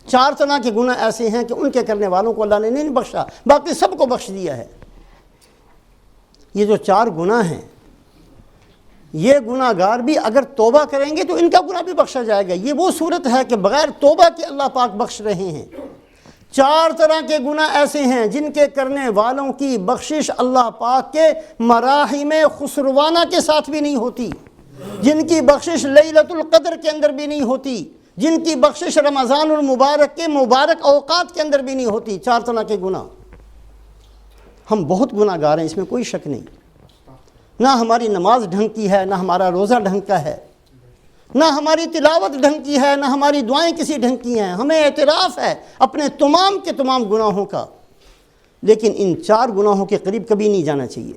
4 طرح کے گناہ ایسے ہیں کہ ان کے کرنے والوں کو اللہ نے نہیں بخشا، باقی سب کو بخش دیا ہے۔ یہ جو 4 گناہ ہیں، یہ گناہ گار بھی اگر توبہ کریں گے تو ان کا گناہ بھی بخشا جائے گا۔ یہ وہ صورت ہے کہ بغیر توبہ کے اللہ پاک بخش رہے ہیں۔ 4 طرح کے گناہ ایسے ہیں جن کے کرنے والوں کی بخشش اللہ پاک کے مراحم خسروانہ کے ساتھ بھی نہیں ہوتی، جن کی بخشش لیلۃ القدر کے اندر بھی نہیں ہوتی، جن کی بخشش رمضان المبارک کے مبارک اوقات کے اندر بھی نہیں ہوتی۔ 4 طرح کے گناہ۔ ہم بہت گناہ گار ہیں، اس میں کوئی شک نہیں۔ نہ ہماری نماز ڈھنگ کی ہے، نہ ہمارا روزہ ڈھنگ کا ہے، نہ ہماری تلاوت ڈھنگ کی ہے، نہ ہماری دعائیں کسی ڈھنگ کی ہیں۔ ہمیں اعتراف ہے اپنے تمام کے تمام گناہوں کا، لیکن ان 4 گناہوں کے قریب کبھی نہیں جانا چاہیے۔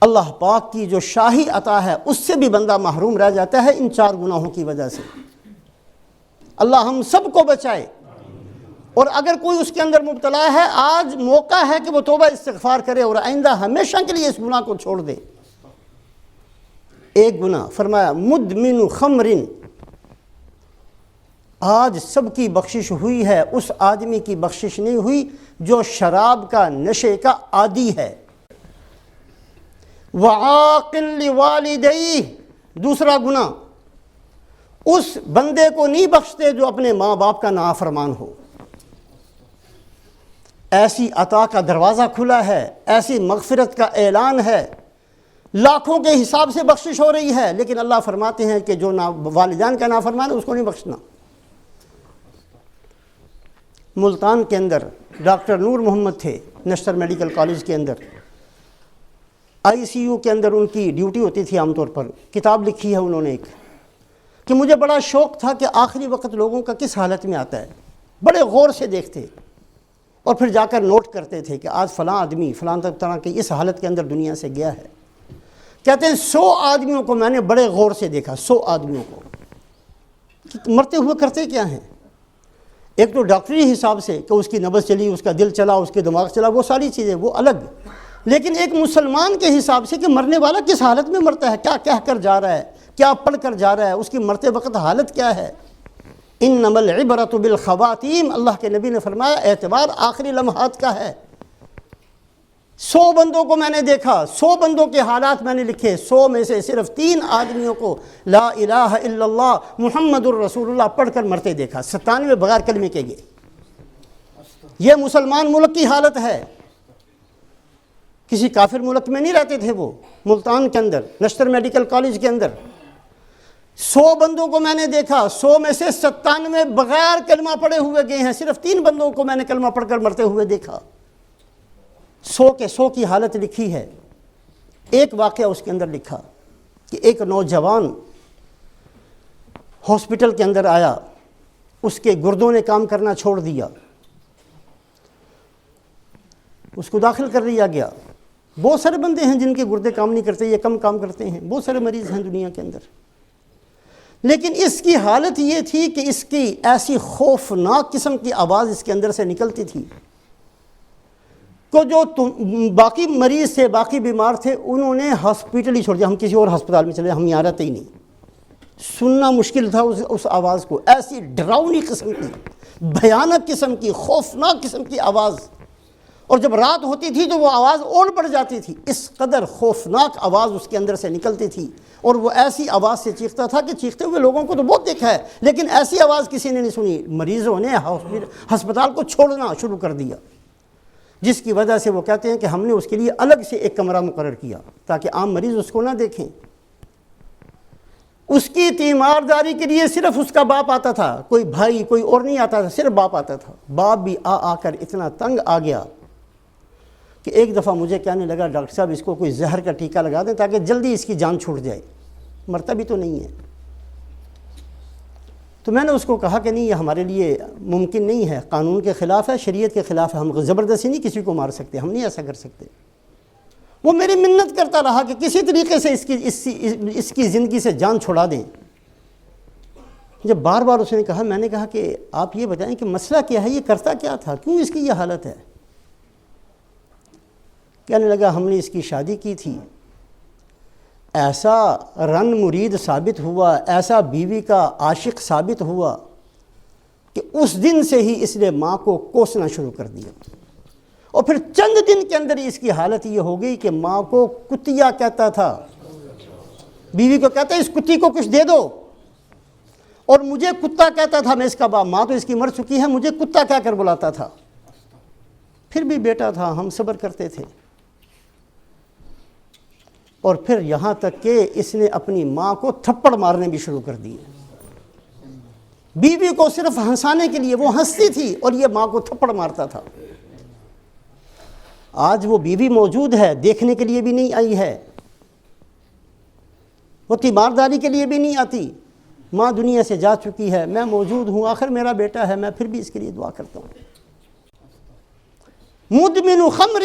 اللہ پاک کی جو شاہی عطا ہے اس سے بھی بندہ محروم رہ جاتا ہے ان 4 گناہوں کی وجہ سے۔ اللہ ہم سب کو بچائے، اور اگر کوئی اس کے اندر مبتلا ہے، آج موقع ہے کہ وہ توبہ استغفار کرے اور آئندہ ہمیشہ کے لیے اس گناہ کو چھوڑ دے۔ ایک گناہ فرمایا مدمن خمر، آج سب کی بخشش ہوئی ہے، اس آدمی کی بخشش نہیں ہوئی جو شراب کا نشے کا عادی ہے۔ وعاق لوالدیہ، دوسرا گناہ اس بندے کو نہیں بخشتے جو اپنے ماں باپ کا نافرمان ہو۔ ایسی عطا کا دروازہ کھلا ہے، ایسی مغفرت کا اعلان ہے، لاکھوں کے حساب سے بخشش ہو رہی ہے، لیکن اللہ فرماتے ہیں کہ جو والدین کا نافرمان ہے اس کو نہیں بخشنا۔ ملتان کے اندر ڈاکٹر نور محمد تھے، نشتر میڈیکل کالج کے اندر، ICU کے اندر ان کی ڈیوٹی ہوتی تھی عام طور پر۔ کتاب لکھی ہے انہوں نے ایک، کہ مجھے بڑا شوق تھا کہ آخری وقت لوگوں کا کس حالت میں آتا ہے، بڑے غور سے دیکھتے اور پھر جا کر نوٹ کرتے تھے کہ آج فلاں آدمی فلاں طرح کی اس حالت کے اندر دنیا سے گیا ہے۔ کہتے ہیں 100 آدمیوں کو میں نے بڑے غور سے دیکھا، 100 آدمیوں کو مرتے ہوئے کرتے کیا ہیں۔ ایک تو ڈاکٹری حساب سے کہ اس کی نبض چلی، اس کا دل چلا، اس کے دماغ چلا، وہ ساری چیزیں وہ الگ، لیکن ایک مسلمان کے حساب سے کہ مرنے والا کس حالت میں مرتا ہے، کیا کہہ کر جا رہا ہے، کیا پڑھ کر جا رہا ہے، اس کی مرتے وقت حالت کیا ہے۔ انما العبرۃ بالخواتیم، اللہ کے نبی نے فرمایا اعتبار آخری لمحات کا ہے۔ 100 بندوں کو میں نے دیکھا، 100 بندوں کے حالات میں نے لکھے، 100 میں سے صرف 3 آدمیوں کو لا الہ الا اللہ محمد الرسول اللہ پڑھ کر مرتے دیکھا، 97 بغیر کلمے کے گئے۔ یہ مسلمان ملک کی حالت ہے، کسی کافر ملک میں نہیں رہتے تھے وہ، ملتان کے اندر نشتر میڈیکل کالج کے اندر 100 بندوں کو میں نے دیکھا، 100 میں سے 97 بغیر کلمہ پڑھے ہوئے گئے ہیں، صرف 3 بندوں کو میں نے کلمہ پڑھ کر مرتے ہوئے دیکھا۔ 100 کے 100 کی حالت لکھی ہے۔ ایک واقعہ اس کے اندر لکھا کہ ایک نوجوان ہاسپٹل کے اندر آیا، اس کے گردوں نے کام کرنا چھوڑ دیا، اس کو داخل کر لیا گیا۔ بہت سارے بندے ہیں جن کے گردے کام نہیں کرتے، یہ کم کام کرتے ہیں، بہت سارے مریض ہیں دنیا کے اندر، لیکن اس کی حالت یہ تھی کہ اس کی ایسی خوفناک قسم کی آواز اس کے اندر سے نکلتی تھی کہ جو باقی مریض تھے، باقی بیمار تھے، انہوں نے ہاسپٹل ہی چھوڑ دیا، ہم کسی اور ہسپتال میں چلے، ہم یہاں رہتے ہی نہیں۔ سننا مشکل تھا اس آواز کو، ایسی ڈراؤنی قسم کی، بھیانک قسم کی، خوفناک قسم کی آواز، اور جب رات ہوتی تھی تو وہ آواز اور بڑھ جاتی تھی، اس قدر خوفناک آواز اس کے اندر سے نکلتی تھی، اور وہ ایسی آواز سے چیختا تھا کہ چیختے ہوئے لوگوں کو تو بہت دیکھا ہے، لیکن ایسی آواز کسی نے نہیں سنی۔ مریضوں نے ہسپتال کو چھوڑنا شروع کر دیا، جس کی وجہ سے وہ کہتے ہیں کہ ہم نے اس کے لیے الگ سے ایک کمرہ مقرر کیا تاکہ عام مریض اس کو نہ دیکھیں۔ اس کی تیمارداری کے لیے صرف اس کا باپ آتا تھا، کوئی بھائی کوئی اور نہیں آتا تھا، صرف باپ آتا تھا۔ باپ بھی آ کر اتنا تنگ آ گیا کہ ایک دفعہ مجھے کہنے لگا ڈاکٹر صاحب اس کو کوئی زہر کا ٹیکہ لگا دیں تاکہ جلدی اس کی جان چھوٹ جائے، مرتا بھی تو نہیں ہے۔ تو میں نے اس کو کہا کہ نہیں، یہ ہمارے لیے ممکن نہیں ہے، قانون کے خلاف ہے، شریعت کے خلاف ہے، ہم زبردستی نہیں کسی کو مار سکتے، ہم نہیں ایسا کر سکتے۔ وہ میری منت کرتا رہا کہ کسی طریقے سے اس کی زندگی سے جان چھڑا دیں۔ جب بار بار اس نے کہا، میں نے کہا کہ آپ یہ بتائیں کہ مسئلہ کیا ہے، یہ کرتا کیا تھا، کیوں اس کی یہ حالت ہے؟ کہنے لگا ہم نے اس کی شادی کی تھی، ایسا رن مرید ثابت ہوا، ایسا بیوی کا عاشق ثابت ہوا کہ اس دن سے ہی اس نے ماں کو کوسنا شروع کر دیا، اور پھر چند دن کے اندر اس کی حالت یہ ہو گئی کہ ماں کو کتیا کہتا تھا، بیوی کو کہتا ہے اس کتی کو کچھ دے دو، اور مجھے کتا کہتا تھا، میں اس کا باپ، ماں تو اس کی مر چکی ہے، مجھے کتا کہہ کر بلاتا تھا، پھر بھی بیٹا تھا، ہم صبر کرتے تھے۔ اور پھر یہاں تک کہ اس نے اپنی ماں کو تھپڑ مارنے بھی شروع کر دیے، بیوی کو صرف ہنسانے کے لیے، وہ ہنستی تھی اور یہ ماں کو تھپڑ مارتا تھا۔ آج وہ بیوی موجود ہے، دیکھنے کے لیے بھی نہیں آئی ہے، وہ تیمارداری کے لیے بھی نہیں آتی، ماں دنیا سے جا چکی ہے، میں موجود ہوں، آخر میرا بیٹا ہے، میں پھر بھی اس کے لیے دعا کرتا ہوں۔ مدمن خمر،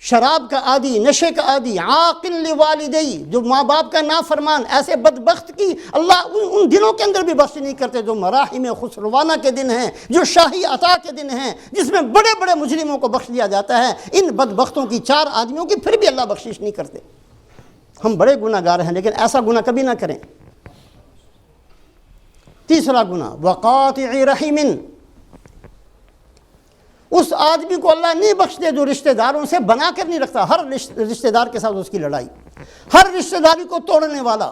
شراب کا عادی، نشے کا عادی، عاقل لوالدی، جو ماں باپ کا نافرمان، ایسے بدبخت کی اللہ ان دنوں کے اندر بھی بخش نہیں کرتے جو مراحم خسروانہ کے دن ہیں، جو شاہی عطا کے دن ہیں، جس میں بڑے بڑے مجرموں کو بخش دیا جاتا ہے۔ ان بدبختوں کی 4 آدمیوں کی پھر بھی اللہ بخشش نہیں کرتے۔ ہم بڑے گناہ گار ہیں لیکن ایسا گناہ کبھی نہ کریں۔ تیسرا گناہ وقاطع رحم، اس آدمی کو اللہ نہیں بخشتے جو رشتہ داروں سے بنا کر نہیں رکھتا، ہر رشتہ دار کے ساتھ اس کی لڑائی، ہر رشتہ داری کو توڑنے والا،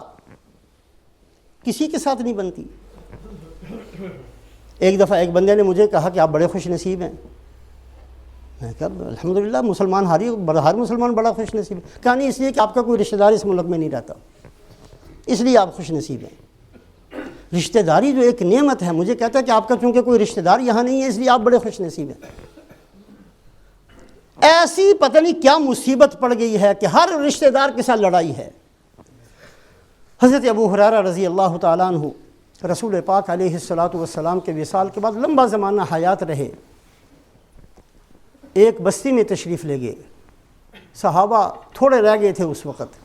کسی کے ساتھ نہیں بنتی۔ ایک دفعہ ایک بندے نے مجھے کہا کہ آپ بڑے خوش نصیب ہیں، میں کہا الحمدللہ، مسلمان ہر مسلمان بڑا خوش نصیب ہے۔ کہا نہیں، اس لیے کہ آپ کا کوئی رشتہ دار اس ملک میں نہیں رہتا، اس لیے آپ خوش نصیب ہیں۔ رشتہ داری جو ایک نعمت ہے، مجھے کہتا ہے کہ آپ کا چونکہ کوئی رشتہ دار یہاں نہیں ہے اس لیے آپ بڑے خوش نصیب ہیں۔ ایسی پتہ نہیں کیا مصیبت پڑ گئی ہے کہ ہر رشتہ دار کے ساتھ لڑائی ہے۔ حضرت ابو ہریرہ رضی اللہ تعالیٰ عنہ رسول پاک علیہ السلام کے وصال کے بعد لمبا زمانہ حیات رہے، ایک بستی میں تشریف لے گئے، صحابہ تھوڑے رہ گئے تھے اس وقت۔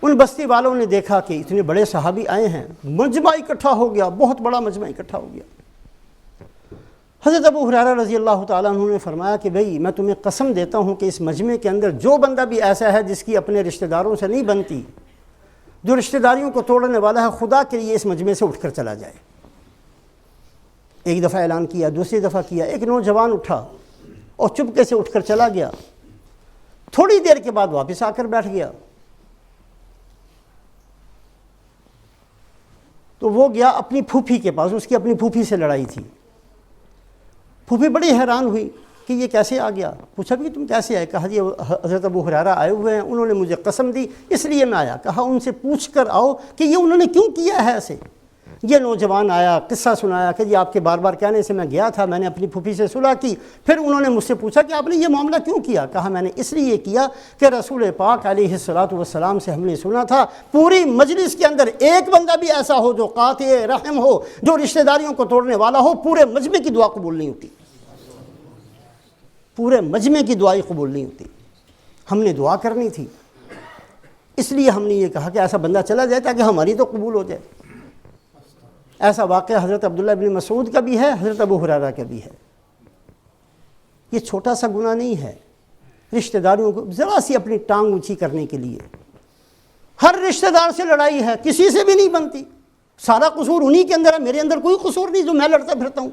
ان بستی والوں نے دیکھا کہ اتنے بڑے صحابی آئے ہیں، مجمع اکٹھا ہو گیا، بہت بڑا مجمع اکٹھا ہو گیا۔ حضرت ابو ہریرہ رضی اللہ تعالیٰ عنہ نے فرمایا کہ بھئی میں تمہیں قسم دیتا ہوں کہ اس مجمع کے اندر جو بندہ بھی ایسا ہے جس کی اپنے رشتہ داروں سے نہیں بنتی، جو رشتہ داریوں کو توڑنے والا ہے، خدا کے لیے اس مجمع سے اٹھ کر چلا جائے۔ ایک دفعہ اعلان کیا، دوسری دفعہ کیا، ایک نوجوان اٹھا اور چپکے سے اٹھ کر چلا گیا، تھوڑی دیر کے بعد واپس آ کر بیٹھ گیا۔ تو وہ گیا اپنی پھوپھی کے پاس، اس کی اپنی پھوپھی سے لڑائی تھی۔ پھوپھی بڑی حیران ہوئی کہ یہ کیسے آ گیا، پوچھا کہ تم کیسے آئے؟ کہا یہ حضرت ابو ہریرہ آئے ہوئے ہیں، انہوں نے مجھے قسم دی اس لیے میں آیا۔ کہا ان سے پوچھ کر آؤ کہ یہ انہوں نے کیوں کیا ہے ایسے۔ یہ نوجوان آیا، قصہ سنایا کہ جی آپ کے بار بار کہنے سے میں گیا تھا، میں نے اپنی پھوپھی سے صلح کی، پھر انہوں نے مجھ سے پوچھا کہ آپ نے یہ معاملہ کیوں کیا؟ کہا میں نے اس لیے کیا کہ رسول پاک علیہ السلام سے ہم نے سنا تھا پوری مجلس کے اندر ایک بندہ بھی ایسا ہو جو قاطع رحم ہو، جو رشتہ داریوں کو توڑنے والا ہو، پورے مجمع کی دعا قبول نہیں ہوتی، پورے مجمع کی دعائیں قبول نہیں ہوتی۔ ہم نے دعا کرنی تھی، اس لیے ہم نے یہ کہا کہ ایسا بندہ چلا جائے تاکہ ہماری تو قبول ہو جائے۔ ایسا واقعہ حضرت عبداللہ بن مسعود کا بھی ہے، حضرت ابو ہریرہ کا بھی ہے۔ یہ چھوٹا سا گناہ نہیں ہے، رشتہ داریوں کو ذرا سی اپنی ٹانگ اونچی کرنے کے لیے ہر رشتہ دار سے لڑائی ہے، کسی سے بھی نہیں بنتی، سارا قصور انہی کے اندر ہے، میرے اندر کوئی قصور نہیں جو میں لڑتا پھرتا ہوں۔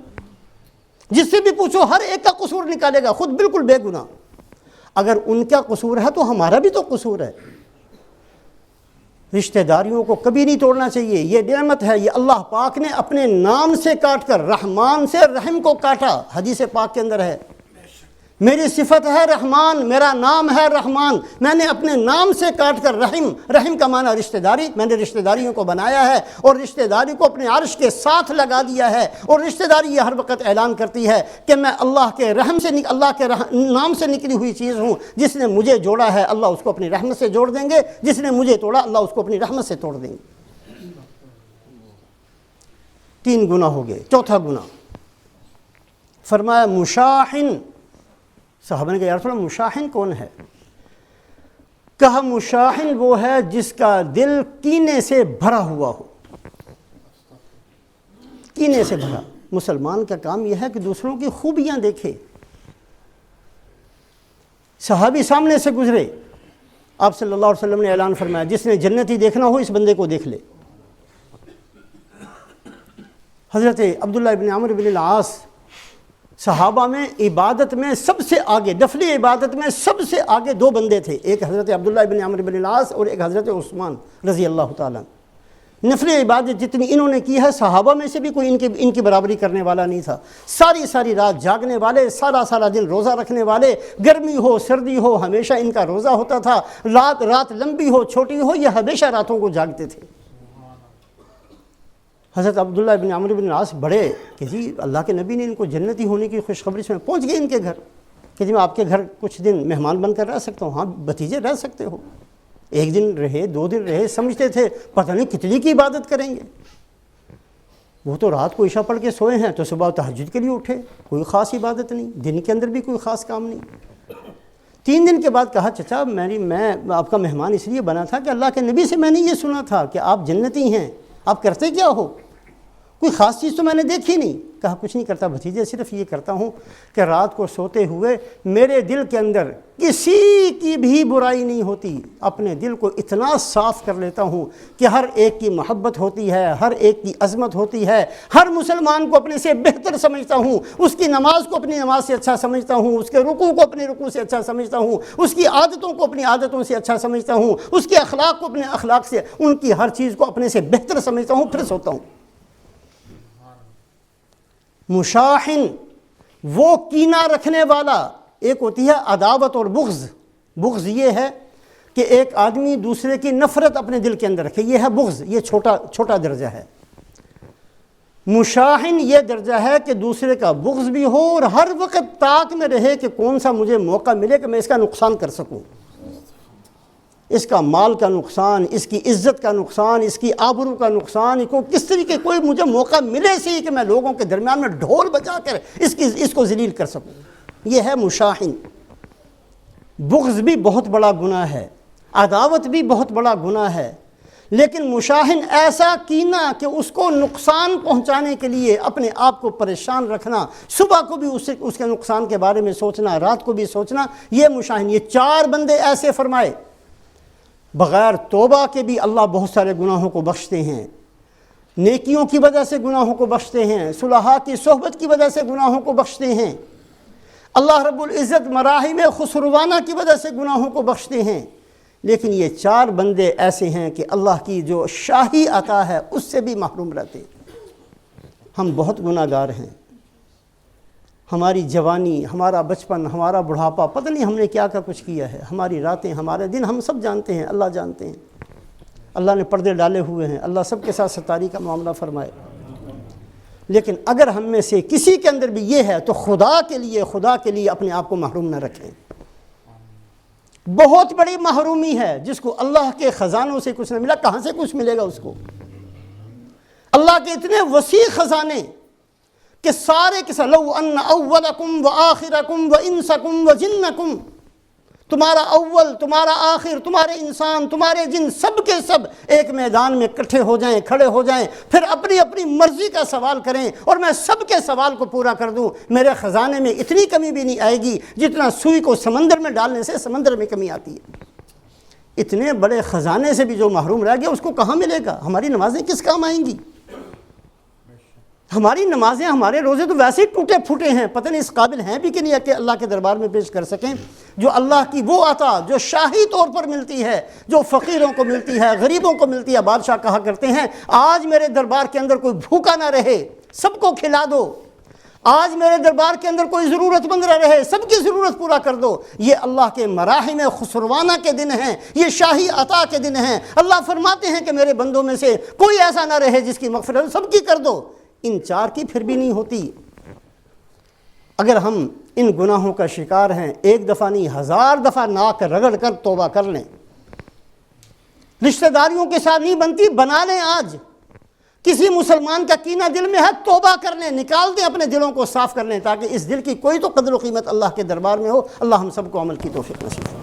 جس سے بھی پوچھو ہر ایک کا قصور نکالے گا، خود بالکل بے گناہ۔ اگر ان کا قصور ہے تو ہمارا بھی تو قصور ہے۔ رشتہ داریوں کو کبھی نہیں توڑنا چاہیے، یہ نعمت ہے، یہ اللہ پاک نے اپنے نام سے کاٹ کر، رحمان سے رحم کو کاٹا، حدیث پاک کے اندر ہے، میری صفت ہے رحمان، میرا نام ہے رحمان، میں نے اپنے نام سے کاٹ کر رحم کا معنی رشتہ داری، میں نے رشتہ داریوں کو بنایا ہے اور رشتہ داری کو اپنے عرش کے ساتھ لگا دیا ہے۔ اور رشتہ داری یہ ہر وقت اعلان کرتی ہے کہ میں اللہ کے رحم سے اللہ کے نام سے نکلی ہوئی چیز ہوں، جس نے مجھے جوڑا ہے اللہ اس کو اپنی رحمت سے جوڑ دیں گے، جس نے مجھے توڑا اللہ اس کو اپنی رحمت سے توڑ دیں گے۔ 3 گناہ ہو گئے۔ چوتھا گناہ فرمایا مشاحن۔ صحابہ نے کہا یا رسول اللہ مشاحن کون ہے؟ کہا مشاحن وہ ہے جس کا دل کینے سے بھرا ہوا ہو، کینے سے بھرا۔ مسلمان کا کام یہ ہے کہ دوسروں کی خوبیاں دیکھے۔ صحابی سامنے سے گزرے، آپ صلی اللہ علیہ وسلم نے اعلان فرمایا جس نے جنتی دیکھنا ہو اس بندے کو دیکھ لے۔ حضرت عبداللہ ابن عمرو بن العاص صحابہ میں عبادت میں سب سے آگے، نفلی عبادت میں سب سے آگے دو بندے تھے، ایک حضرت عبداللہ ابن عمرو بن العاص اور ایک حضرت عثمان رضی اللہ تعالیٰ۔ نفلی عبادت جتنی انہوں نے کی ہے، صحابہ میں سے بھی کوئی ان کی برابری کرنے والا نہیں تھا۔ ساری رات جاگنے والے، سارا دن روزہ رکھنے والے، گرمی ہو سردی ہو ہمیشہ ان کا روزہ ہوتا تھا، رات لمبی ہو چھوٹی ہو یہ ہمیشہ راتوں کو جاگتے تھے۔ حضرت عبداللہ ابن عمرو بن العاص بڑے کہ جی اللہ کے نبی نے ان کو جنتی ہونے کی خوشخبری سے پہنچ گئے ان کے گھر کہ جی میں آپ کے گھر کچھ دن مہمان بن کر رہ سکتا ہوں۔ ہاں بھتیجے رہ سکتے ہو، ایک دن رہے 2 دن رہے، سمجھتے تھے پتہ نہیں کتنی کی عبادت کریں گے۔ وہ تو رات کو عشاء پڑھ کے سوئے ہیں تو صبح تہجد کے لیے اٹھے، کوئی خاص عبادت نہیں، دن کے اندر بھی کوئی خاص کام نہیں۔ 3 دن کے بعد کہا چچا میں آپ کا مہمان اس لیے بنا تھا کہ اللہ کے نبی سے میں نے یہ سنا تھا کہ آپ جنتی ہیں، آپ کرتے کیا ہو؟ کوئی خاص چیز تو میں نے دیکھی نہیں۔ کہا کچھ نہیں کرتا بھتیجے، صرف یہ کرتا ہوں کہ رات کو سوتے ہوئے میرے دل کے اندر کسی کی بھی برائی نہیں ہوتی، اپنے دل کو اتنا صاف کر لیتا ہوں کہ ہر ایک کی محبت ہوتی ہے، ہر ایک کی عظمت ہوتی ہے، ہر مسلمان کو اپنے سے بہتر سمجھتا ہوں، اس کی نماز کو اپنی نماز سے اچھا سمجھتا ہوں، اس کے رکوع کو اپنے رکوع سے اچھا سمجھتا ہوں، اس کی عادتوں کو اپنی عادتوں سے اچھا سمجھتا ہوں، اس کے اخلاق کو اپنے اخلاق سے، ان کی ہر چیز کو اپنے سے بہتر سمجھتا ہوں، پھر سوتا ہوں۔ مشاحن وہ کینہ رکھنے والا، ایک ہوتی ہے عداوت اور بغض۔ بغض یہ ہے کہ ایک آدمی دوسرے کی نفرت اپنے دل کے اندر رکھے، یہ ہے بغض، یہ چھوٹا درجہ ہے۔ مشاحن یہ درجہ ہے کہ دوسرے کا بغض بھی ہو اور ہر وقت طاق میں رہے کہ کون سا مجھے موقع ملے کہ میں اس کا نقصان کر سکوں، اس کا مال کا نقصان، اس کی عزت کا نقصان، اس کی آبرو کا نقصان، اس کو کس طریقے کوئی مجھے موقع ملے سی کہ میں لوگوں کے درمیان میں ڈھول بجا کر اس کو ذلیل کر سکوں، یہ ہے مشاحن۔ بغض بھی بہت بڑا گناہ ہے، عداوت بھی بہت بڑا گناہ ہے، لیکن مشاحن ایسا کینہ کہ اس کو نقصان پہنچانے کے لیے اپنے آپ کو پریشان رکھنا، صبح کو بھی اس کے نقصان کے بارے میں سوچنا، رات کو بھی سوچنا، یہ مشاحن۔ یہ 4 بندے ایسے فرمائے، بغیر توبہ کے بھی اللہ بہت سارے گناہوں کو بخشتے ہیں، نیکیوں کی وجہ سے گناہوں کو بخشتے ہیں، صلحاء کی صحبت کی وجہ سے گناہوں کو بخشتے ہیں، اللہ رب العزت مراحم خسروانہ کی وجہ سے گناہوں کو بخشتے ہیں۔ لیکن یہ 4 بندے ایسے ہیں کہ اللہ کی جو شاہی عطا ہے اس سے بھی محروم رہتے ہیں۔ ہم بہت گناہ گار ہیں، ہماری جوانی، ہمارا بچپن، ہمارا بڑھاپا، پتہ نہیں ہم نے کیا کچھ کیا ہے، ہماری راتیں، ہمارے دن ہم سب جانتے ہیں، اللہ جانتے ہیں۔ اللہ نے پردے ڈالے ہوئے ہیں، اللہ سب کے ساتھ ستاری کا معاملہ فرمائے۔ لیکن اگر ہم میں سے کسی کے اندر بھی یہ ہے تو خدا کے لیے اپنے آپ کو محروم نہ رکھیں۔ بہت بڑی محرومی ہے جس کو اللہ کے خزانوں سے کچھ نہ ملا، کہاں سے کچھ ملے گا اس کو؟ اللہ کے اتنے وسیع خزانے کہ سارے کے ساتھ، لو ان اولکم وآخرکم وانسکم وجنکم، تمہارا اول، تمہارا آخر، تمہارے انسان، تمہارے جن، سب کے سب ایک میدان میں اکٹھے ہو جائیں، کھڑے ہو جائیں، پھر اپنی اپنی مرضی کا سوال کریں اور میں سب کے سوال کو پورا کر دوں، میرے خزانے میں اتنی کمی بھی نہیں آئے گی جتنا سوئی کو سمندر میں ڈالنے سے سمندر میں کمی آتی ہے۔ اتنے بڑے خزانے سے بھی جو محروم رہ گیا اس کو کہاں ملے گا؟ ہماری نمازیں کس کام آئیں گی؟ ہماری نمازیں، ہمارے روزے تو ویسے ہی ٹوٹے پھوٹے ہیں، پتہ نہیں اس قابل ہیں بھی کہ نہیں ہے کہ اللہ کے دربار میں پیش کر سکیں جو اللہ کی وہ عطا جو شاہی طور پر ملتی ہے، جو فقیروں کو ملتی ہے، غریبوں کو ملتی ہے۔ بادشاہ کہا کرتے ہیں آج میرے دربار کے اندر کوئی بھوکا نہ رہے، سب کو کھلا دو، آج میرے دربار کے اندر کوئی ضرورت مند نہ رہے، سب کی ضرورت پورا کر دو۔ یہ اللہ کے مراحم خسروانہ کے دن ہیں، یہ شاہی عطا کے دن ہیں۔ اللہ فرماتے ہیں کہ میرے بندوں میں سے کوئی ایسا نہ رہے جس کی مغفرت سب کی کر دو۔ ان 4 کی پھر بھی نہیں ہوتی۔ اگر ہم ان گناہوں کا شکار ہیں، 1 دفعہ نہیں 1000 دفعہ ناک رگڑ کر توبہ کر لیں۔ رشتہ داریوں کے ساتھ نہیں بنتی، بنا لیں آج۔ کسی مسلمان کا کینہ دل میں ہے، توبہ کر لیں، نکال دیں، اپنے دلوں کو صاف کر لیں تاکہ اس دل کی کوئی تو قدر و قیمت اللہ کے دربار میں ہو۔ اللہ ہم سب کو عمل کی توفیق نصیب فرمائے۔